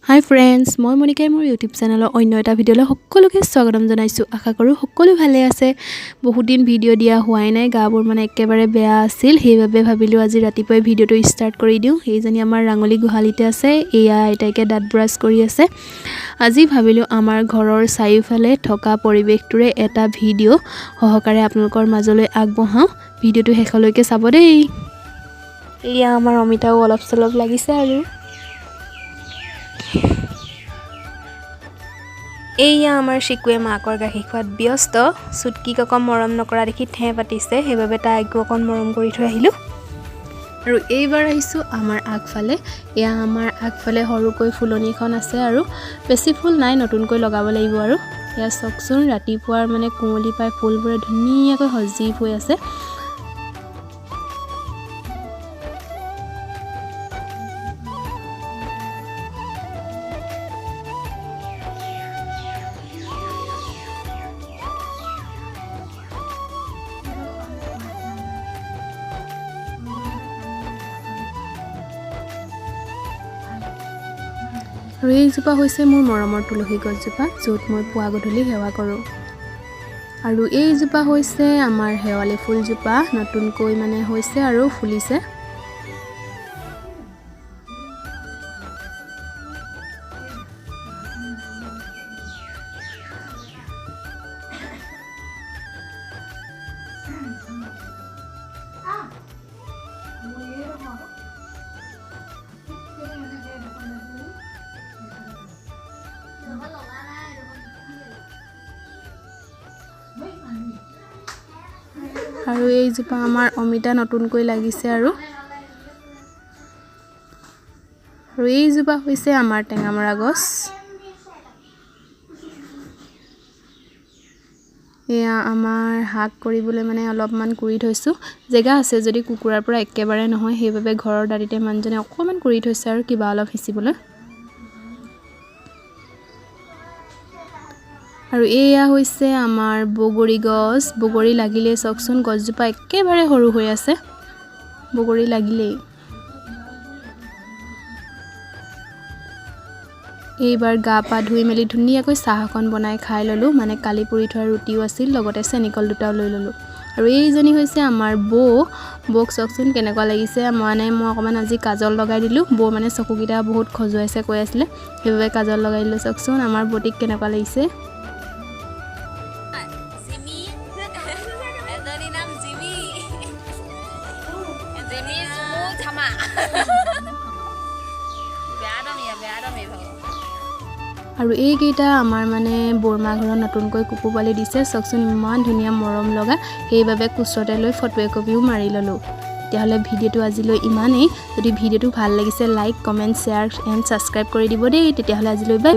Hi friends, মই মনিকাই মোৰ YouTube চেনেলৰ অন্য এটা ভিডিঅলৈ সকলোকে স্বাগতম জনাইছো। আশা কৰো সকলো ভালে আছে। বহুত দিন ভিডিঅ' দিয়া হোৱাই নাই, গাবোৰ মানে একেবাৰে বেয়া আছিল। সেইভাবে ভাবিলো আজি ৰাতিপুৱাই ভিডিঅ'টো ষ্টাৰ্ট কৰি দিও। এইজনী আমাৰ ৰাঙলী গুহালিতে আছে। এয়া আইতাইকে দাঁত ব্ৰাছ কৰি আছে। আজি ভাবিলো আমাৰ ঘৰৰ চাৰিওফালে থকা পৰিৱেশটোৰে এটা ভিডিঅ' সহকাৰে আপোনালোকৰ মাজলৈ আগবঢ়াও। ভিডিঅ'টো শেষলৈকে চাব দেই। এয়া আমাৰ অমিতাও অলপ চলপ লাগিছে আৰু এইয়া আমাৰ শিকুৱে মাকৰ গাখীৰ খোৱাত ব্যস্ত। চুটকি ককম মৰম নকৰা দেখি ঠেহ পাতিছে, সেইবাবে তাইকো অকণ মৰম কৰি থৈ আহিলোঁ। আৰু এইবাৰ আহিছোঁ আমাৰ আগফালে। এয়া আমাৰ আগফালে সৰুকৈ ফুলনিখন আছে আৰু বেছি ফুল নাই, নতুনকৈ লগাব লাগিব। আৰু এয়া চাওকচোন, ৰাতিপুৱাৰ মানে কুঁৱলী পাই ফুলবোৰে ধুনীয়াকৈ সজীৱ হৈ আছে। আৰু এইজোপা হৈছে মোৰ মৰমৰ তুলসী গছজোপা, য'ত মই পুৱা গধূলি সেৱা কৰোঁ। আৰু এইজোপা হৈছে আমাৰ শেৱালি ফুলজোপা, নতুনকৈ মানে হৈছে আৰু ফুলিছে। আৰু এইজোপা আমাৰ অমিতা নতুনকৈ লাগিছে। আৰু এইজোপা হৈছে আমাৰ টেঙামৰা গছ। এয়া আমাৰ শাক কৰিবলৈ মানে অলপমান কৰি থৈছোঁ। জেগা আছে যদি কুকুৰাৰ পৰা একেবাৰে নহয়, সেইবাবে ঘৰৰ দাঁতিতে মানুহজনে অকণমান কৰি থৈছে আৰু কিবা অলপ সিঁচিবলৈ। আৰু এয়া হৈছে আমাৰ বগৰী গছ। বগৰী লাগিলে চাওকচোন, গছজোপা একেবাৰে সৰু হৈ আছে, বগৰী লাগিলেই। এইবাৰ গা পা ধুই মেলি ধুনীয়াকৈ চাহ এখন বনাই খাই ল'লোঁ। মানে কালি পুৰি থোৱা ৰুটিও আছিল, লগতে চেনিকল দুটাও লৈ ল'লোঁ। আৰু এইজনী হৈছে আমাৰ বৌক চাওকচোন কেনেকুৱা লাগিছে। মই অকণমান আজি কাজল লগাই দিলোঁ। বৌ মানে চকুকেইটা বহুত খজুৱাইছে কৈ আছিলে, সেইবাবে কাজল লগাই দিলোঁ। চাওকচোন আমাৰ বৌটিক কেনেকুৱা লাগিছে। আৰু এইকেইটা আমাৰ মানে বৰমা ঘৰত নতুনকৈ কুকুৰ পোৱালি দিছে। চাওকচোন ইমান ধুনীয়া মৰম লগা, সেইবাবে কোচতে লৈ ফটো একপিও মাৰি ল'লোঁ। তেতিয়াহ'লে ভিডিঅ'টো আজিলৈ ইমানেই। যদি ভিডিঅ'টো ভাল লাগিছে like, comment, share and subscribe কৰি দিব দেই। তেতিয়াহ'লে আজিলৈ বাই।